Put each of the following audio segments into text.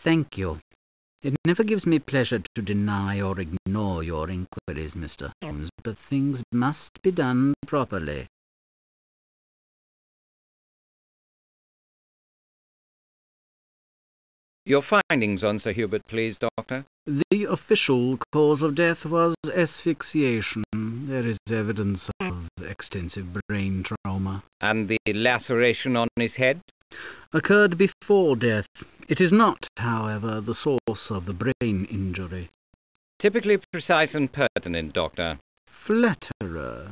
Thank you. It never gives me pleasure to deny or ignore your inquiries, Mr. Holmes, but things must be done properly. Your findings on Sir Hubert, please, Doctor. The official cause of death was asphyxiation. There is evidence of extensive brain trauma. And the laceration on his head? Occurred before death. It is not, however, the source of the brain injury. Typically precise and pertinent, Doctor. Flatterer.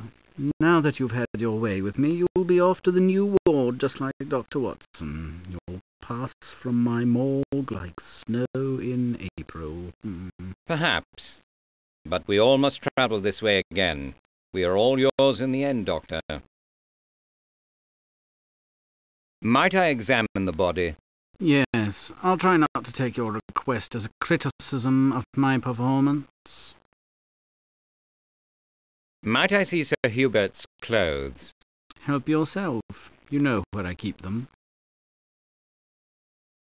Now that you've had your way with me, you'll be off to the new ward, just like Dr. Watson. You'll pass from my morgue like snow in April. Perhaps. But we all must travel this way again. We are all yours in the end, Doctor. Might I examine the body? Yes, I'll try not to take your request as a criticism of my performance. Might I see Sir Hubert's clothes? Help yourself. You know where I keep them.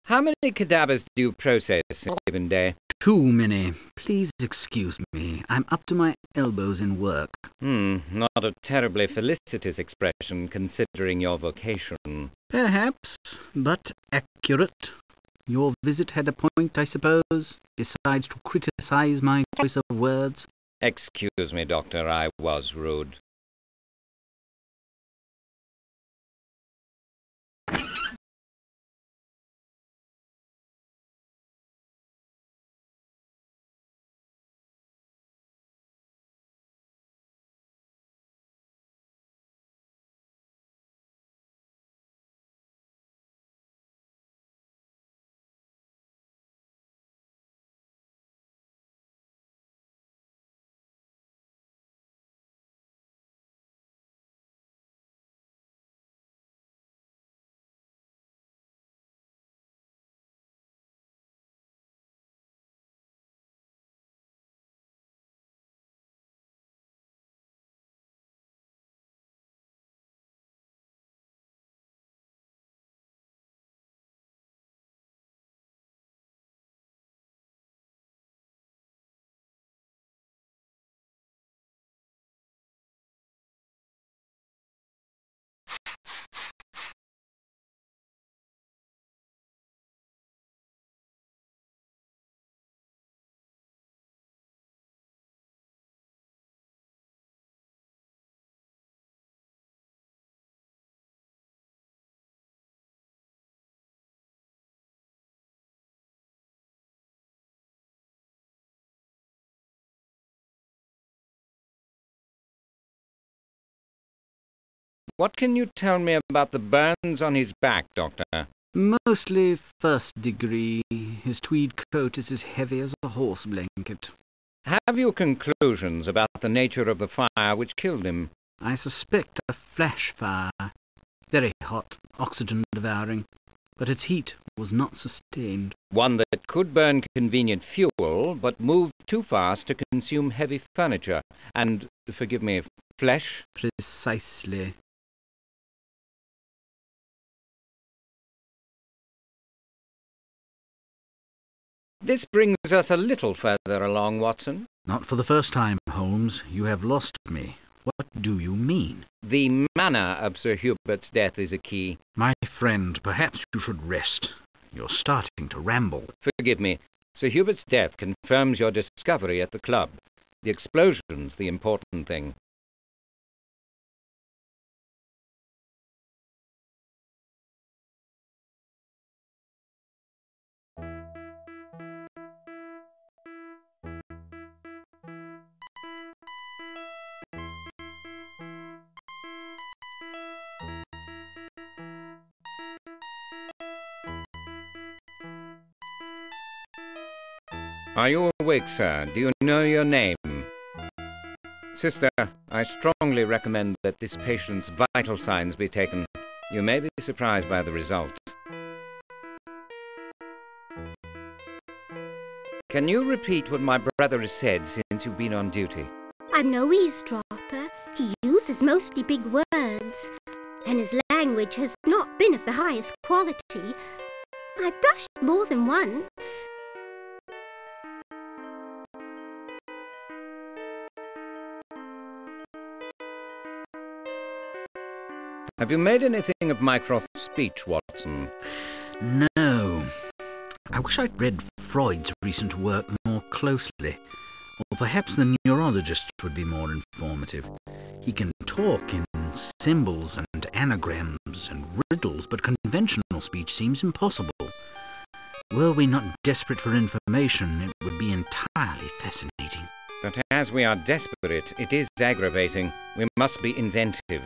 How many cadavers do you process in a given day? Too many. Please excuse me. I'm up to my elbows in work. Not a terribly felicitous expression, considering your vocation. Perhaps, but accurate. Your visit had a point, I suppose, besides to criticize my choice of words. Excuse me, Doctor, I was rude. What can you tell me about the burns on his back, Doctor? Mostly first degree. His tweed coat is as heavy as a horse blanket. Have you conclusions about the nature of the fire which killed him? I suspect a flash fire. Very hot, oxygen-devouring, but its heat was not sustained. One that could burn convenient fuel, but moved too fast to consume heavy furniture, and, forgive me, flesh? Precisely. This brings us a little further along, Watson. Not for the first time, Holmes. You have lost me. What do you mean? The manner of Sir Hubert's death is a key. My friend, perhaps you should rest. You're starting to ramble. Forgive me. Sir Hubert's death confirms your discovery at the club. The explosion's the important thing. Are you awake, sir? Do you know your name? Sister, I strongly recommend that this patient's vital signs be taken. You may be surprised by the result. Can you repeat what my brother has said since you've been on duty? I'm no eavesdropper. He uses mostly big words, and his language has not been of the highest quality. I brushed more than once. Have you made anything of Mycroft's speech, Watson? No. I wish I'd read Freud's recent work more closely. Or perhaps the neurologist would be more informative. He can talk in symbols and anagrams and riddles, but conventional speech seems impossible. Were we not desperate for information, it would be entirely fascinating. But as we are desperate, it is aggravating. We must be inventive.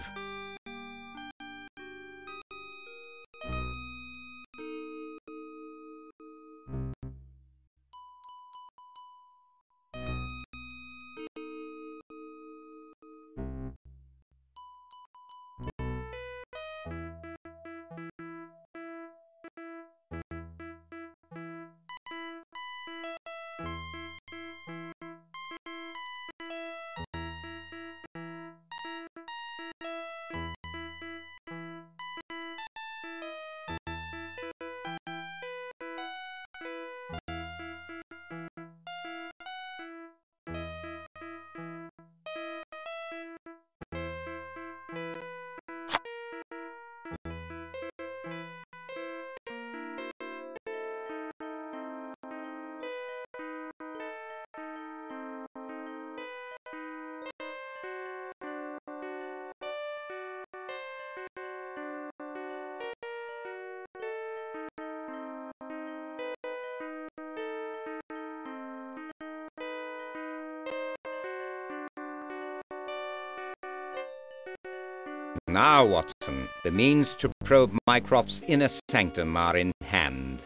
Now, Watson, the means to probe Mycroft's inner sanctum are in hand.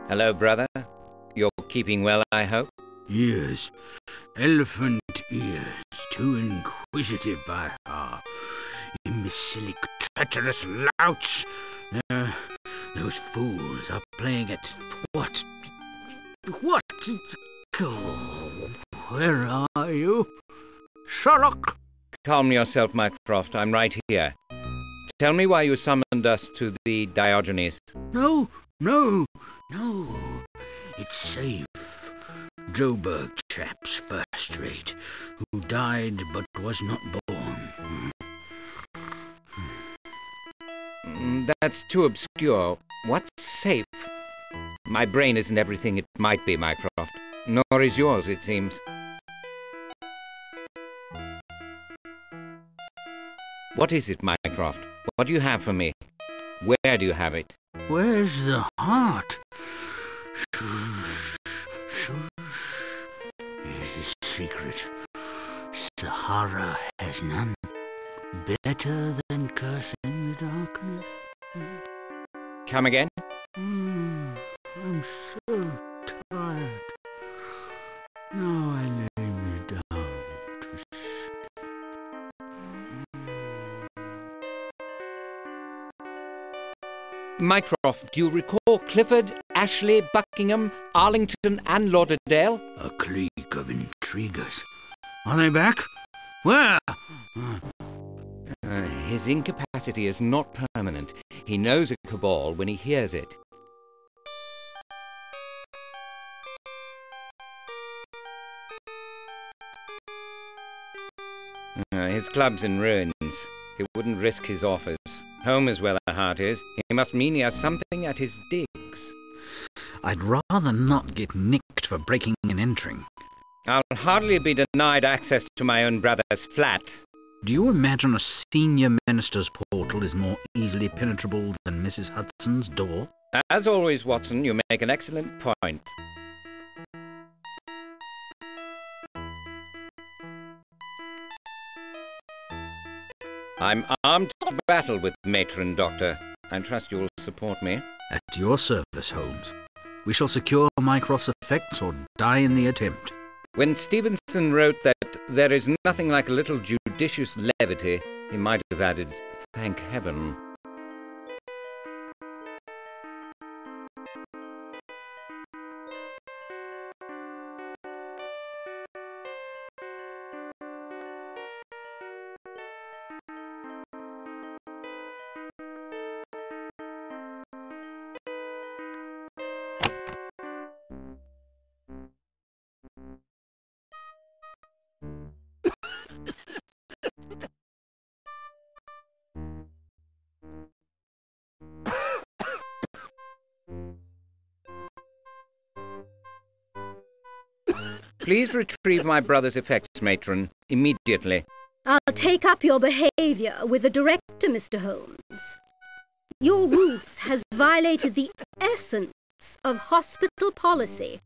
Hello, brother. You're keeping well, I hope? Yes, elephant ears, too inquisitive by half. Imbecilic, treacherous louts. Those fools are playing at what? What? Oh, where are you? Sherlock! Calm yourself, Mycroft. I'm right here. Tell me why you summoned us to the Diogenes. No. It's safe. Joburg chaps, first rate, who died but was not born. That's too obscure. What's safe? My brain isn't everything it might be, Mycroft. Nor is yours, it seems. What is it, Mycroft? What do you have for me? Where do you have it? Where's the heart? Here's the secret. Sahara has none. Better than cursing the darkness. Come again? I'm so tired. Now I lay me down to sleep. Mycroft, do you recall Clifford, Ashley, Buckingham, Arlington, and Lauderdale? A clique of intriguers. Are they back? Where? His incapacity is not permanent. He knows a cabal when he hears it. His club's in ruins. He wouldn't risk his office. Home is where the heart is. He must mean he has something at his digs. I'd rather not get nicked for breaking and entering. I'll hardly be denied access to my own brother's flat. Do you imagine a senior minister's portal is more easily penetrable than Mrs. Hudson's door? As always, Watson, you make an excellent point. I'm armed to battle with Matron, Doctor. I trust you'll support me. At your service, Holmes. We shall secure Mycroft's effects or die in the attempt. When Stevenson wrote that there is nothing like a little judicious levity, he might have added, thank heaven. Please retrieve my brother's effects, matron, immediately. I'll take up your behaviour with the director, Mr. Holmes. Your ruse has violated the essence of hospital policy.